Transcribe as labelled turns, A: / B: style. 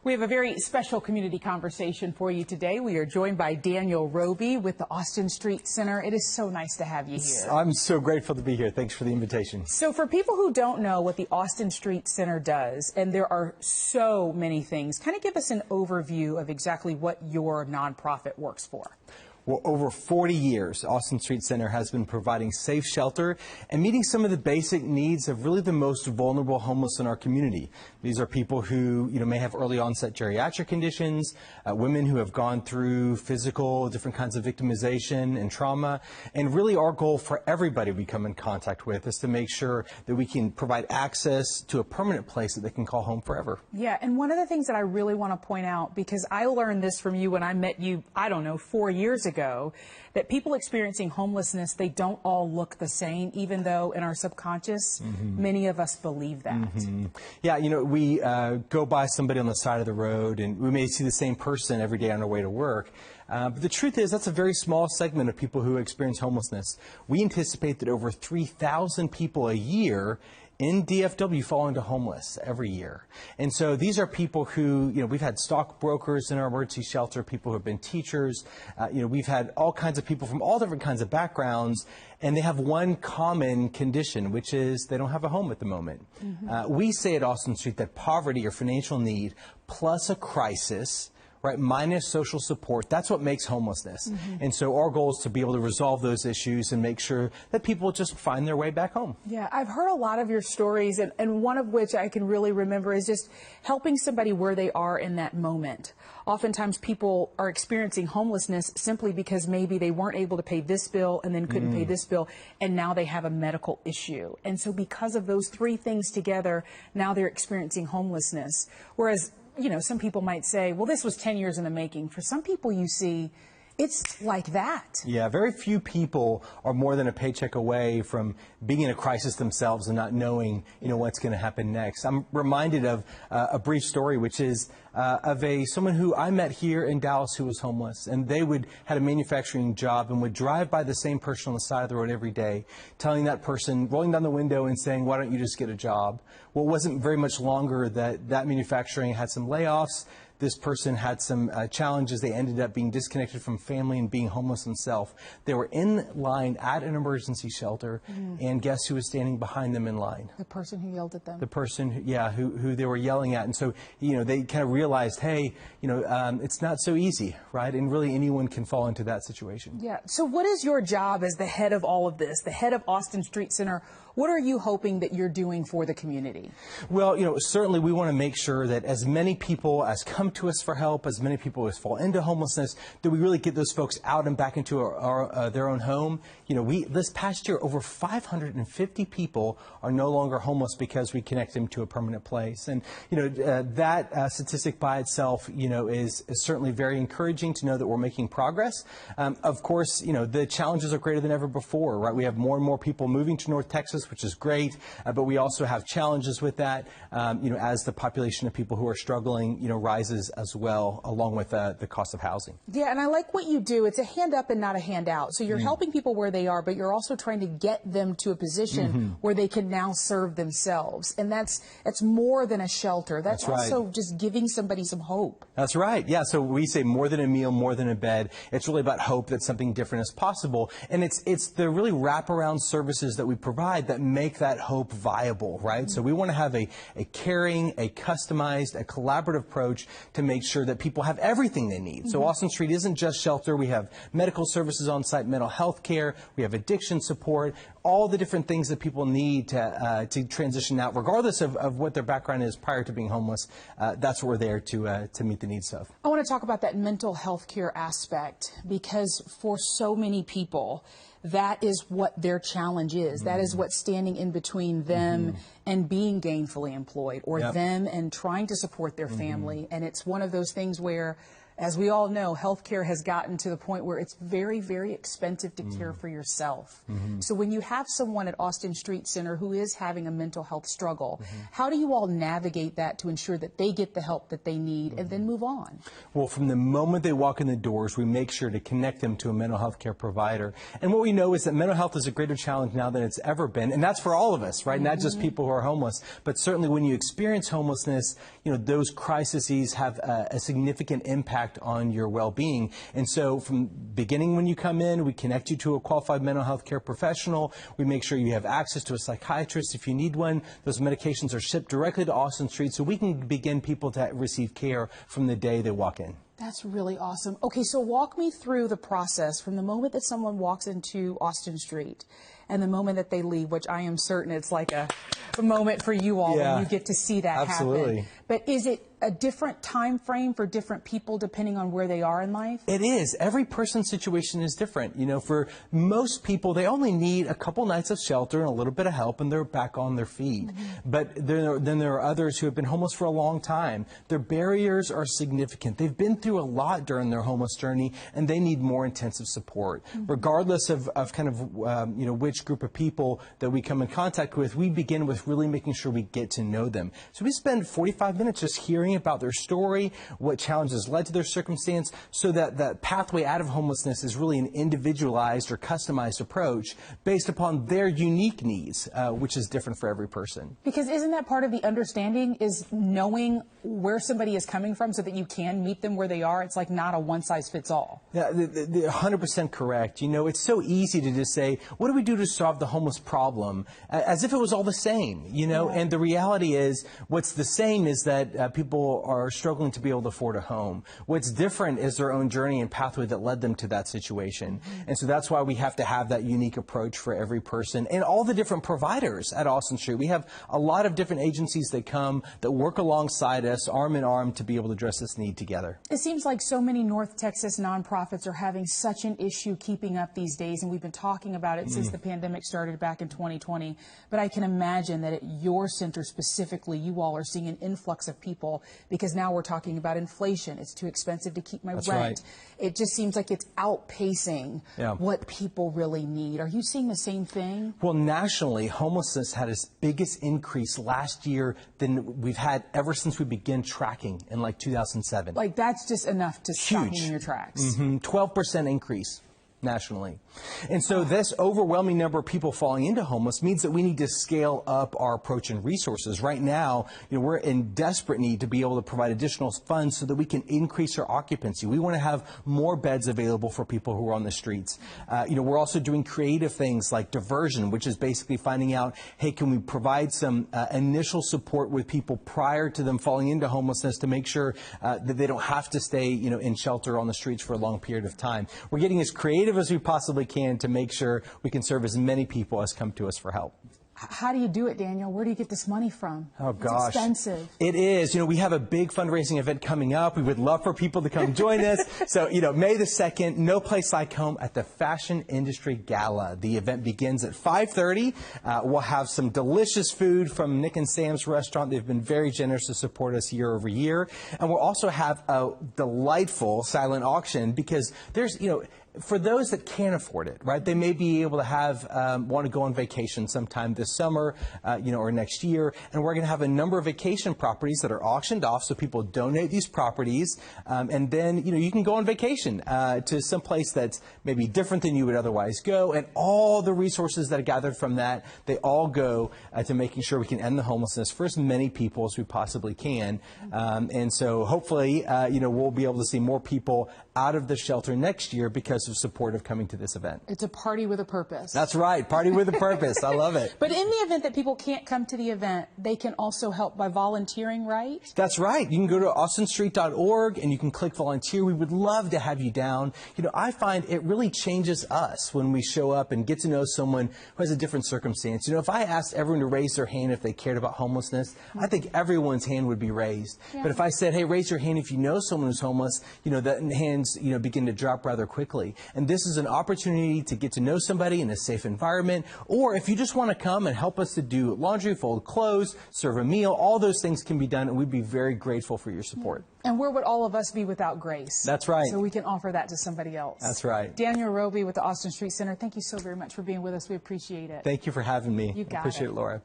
A: We have a very special community conversation for you today. We are joined by Daniel Roby with the Austin Street Center. It is so nice to have you here.
B: I'm so grateful to be here. Thanks for the invitation.
A: So for people who don't know what the Austin Street Center does, and there are so many things, kind of give us an overview of exactly what your nonprofit works for.
B: Well, over 40 years, Austin Street Center has been providing safe shelter and meeting some of the basic needs of really the most vulnerable homeless in our community. These are people who, may have early onset geriatric conditions, women who have gone through physical, different kinds of victimization and trauma. And really our goal for everybody we come in contact with is to make sure that we can provide access to a permanent place that they can call home forever.
A: Yeah, and one of the things that I really want to point out, because I learned this from you when I met you, 4 years ago, that people experiencing homelessness, they don't all look the same, even though in our subconscious, many of us believe that.
B: Yeah, we go by somebody on the side of the road and we may see the same person every day on our way to work. But the truth is that's a very small segment of people who experience homelessness. We anticipate that over 3,000 people a year in DFW fall into homeless every year. And so these are people who, we've had stockbrokers in our emergency shelter, people who have been teachers. We've had all kinds of people from all different kinds of backgrounds, and they have one common condition, which is they don't have a home at the moment. We say at Austin Street that poverty or financial need plus a crisis, right, minus social support, that's what makes homelessness. And so our goal is to be able to resolve those issues and make sure that people just find their way back home.
A: Yeah, I've heard a lot of your stories, and one of which I can really remember is just helping somebody where they are in that moment. Oftentimes people are experiencing homelessness simply because maybe they weren't able to pay this bill and then couldn't pay this bill, and now they have a medical issue. And so because of those three things together, now they're experiencing homelessness. Whereas some people might say, well, this was 10 years in the making. For some people, you see, it's like that.
B: Yeah, very few people are more than a paycheck away from being in a crisis themselves and not knowing, what's going to happen next. I'm reminded of a brief story, which is of someone who I met here in Dallas who was homeless, and they had a manufacturing job and would drive by the same person on the side of the road every day, telling that person, rolling down the window and saying, why don't you just get a job? Well, it wasn't very much longer that manufacturing had some layoffs. This person had some challenges. They ended up being disconnected from family and being homeless themselves. They were in line at an emergency shelter, and guess who was standing behind them in line?
A: The person who yelled at them.
B: The person, who they were yelling at. And so, they kind of realized, hey, it's not so easy, right? And really anyone can fall into that situation.
A: Yeah. So what is your job as the head of all of this, the head of Austin Street Center? What are you hoping that you're doing for the community?
B: Well, certainly we want to make sure that as many people as come to us for help, as many people as fall into homelessness, that we really get those folks out and back into their own home. This past year, over 550 people are no longer homeless because we connect them to a permanent place. And, that statistic by itself, is certainly very encouraging to know that we're making progress. Of course, the challenges are greater than ever before, right? We have more and more people moving to North Texas, which is great, but we also have challenges with that, as the population of people who are struggling, rises as well, along with the cost of housing.
A: Yeah, and I like what you do. It's a hand up and not a hand out. So you're helping people where they are, but you're also trying to get them to a position where they can now serve themselves. And that's more than a shelter. That's also just giving somebody some hope.
B: That's right. Yeah, so we say more than a meal, more than a bed. It's really about hope that something different is possible. And it's the really wraparound services that we provide that make that hope viable, right? So we want to have a caring, a customized, a collaborative approach to make sure that people have everything they need. So Austin Street isn't just shelter. We have medical services on site, mental health care. We have addiction support, all the different things that people need to transition out, regardless of what their background is prior to being homeless. That's what we're there to meet the needs of.
A: I want to talk about that mental health care aspect, because for so many people, that is what their challenge is. That is what's standing in between them and being gainfully employed, or them and trying to support their family. And it's one of those things where As we all know, healthcare has gotten to the point where it's very, very expensive to care for yourself. So when you have someone at Austin Street Center who is having a mental health struggle, how do you all navigate that to ensure that they get the help that they need and then move on?
B: Well, from the moment they walk in the doors, we make sure to connect them to a mental health care provider. And what we know is that mental health is a greater challenge now than it's ever been. And that's for all of us, right? Not just people who are homeless, but certainly when you experience homelessness, those crises have a significant impact on your well-being. And so from beginning when you come in, we connect you to a qualified mental health care professional. We make sure you have access to a psychiatrist if you need one. Those medications are shipped directly to Austin Street so we can begin people to receive care from the day they walk in.
A: That's really awesome. Okay, so walk me through the process from the moment that someone walks into Austin Street and the moment that they leave, which I am certain it's like a moment for you all when you get to see that happen. But is it a different time frame for different people depending on where they are in life?
B: It is. Every person's situation is different. For most people, they only need a couple nights of shelter and a little bit of help and they're back on their feet. But then there are others who have been homeless for a long time. Their barriers are significant. They've been through a lot during their homeless journey and they need more intensive support. Regardless of which group of people that we come in contact with, we begin with really making sure we get to know them. So we spend 45 minutes just hearing about their story, what challenges led to their circumstance, so that the pathway out of homelessness is really an individualized or customized approach based upon their unique needs, which is different for every person.
A: Because isn't that part of the understanding, is knowing where somebody is coming from so that you can meet them where they are? It's like not a one-size-fits-all.
B: Yeah, 100% correct. It's so easy to just say, what do we do to solve the homeless problem? As if it was all the same, and the reality is what's the same is that people are struggling to be able to afford a home. What's different is their own journey and pathway that led them to that situation. And so that's why we have to have that unique approach for every person and all the different providers at Austin Street. We have a lot of different agencies that come that work alongside us, arm in arm, to be able to address this need together.
A: It seems like so many North Texas nonprofits are having such an issue keeping up these days, and we've been talking about it since the pandemic started back in 2020. But I can imagine that at your center specifically, you all are seeing an influx of people because now we're talking about inflation. It's too expensive to keep my rent.
B: Right.
A: It just seems like it's outpacing what people really need. Are you seeing the same thing?
B: Well, nationally, homelessness had its biggest increase last year than we've had ever since we began tracking in 2007.
A: Like, that's just enough to stop you in your tracks.
B: 12% increase nationally. And so this overwhelming number of people falling into homeless means that we need to scale up our approach and resources. Right now, we're in desperate need to be able to provide additional funds so that we can increase our occupancy. We want to have more beds available for people who are on the streets. We're also doing creative things like diversion, which is basically finding out, hey, can we provide some initial support with people prior to them falling into homelessness to make sure that they don't have to stay, in shelter on the streets for a long period of time. We're getting as creative as we possibly can to make sure we can serve as many people as come to us for help.
A: How do you do it, Daniel? Where do you get this money from?
B: Oh, gosh.
A: It's expensive.
B: It is. We have a big fundraising event coming up. We would love for people to come join us. So, May the 2nd, no place like home at the Fashion Industry Gala. The event begins at 5:30. We'll have some delicious food from Nick and Sam's restaurant. They've been very generous to support us year over year. And we'll also have a delightful silent auction because there's, for those that can't afford it, right, they may be able to have, want to go on vacation sometime this summer, or next year. And we're going to have a number of vacation properties that are auctioned off. So people donate these properties. And then, you can go on vacation to some place that's maybe different than you would otherwise go. And all the resources that are gathered from that, they all go to making sure we can end the homelessness for as many people as we possibly can. And so hopefully, we'll be able to see more people out of the shelter next year because of support of coming to this event.
A: It's a party with a purpose.
B: That's right. Party with a purpose. I love it.
A: But in the event that people can't come to the event, they can also help by volunteering, right?
B: That's right. You can go to austinstreet.org and you can click volunteer. We would love to have you down. I find it really changes us when we show up and get to know someone who has a different circumstance. If I asked everyone to raise their hand if they cared about homelessness, I think everyone's hand would be raised. But if I said, hey, raise your hand if you know someone who's homeless, that hands, begin to drop rather quickly. family. And this is an opportunity to get to know somebody in a safe environment, or if you just want to come and help us to do laundry, fold clothes, serve a meal, all those things can be done, and we'd be very grateful for your support.
A: And where would all of us be without grace?
B: That's right.
A: So we can offer that to somebody else.
B: That's right.
A: Daniel Roby with the Austin Street Center, thank you so very much for being with us. We appreciate it.
B: Thank you for having me.
A: You got
B: Appreciate
A: it.
B: it, Laura.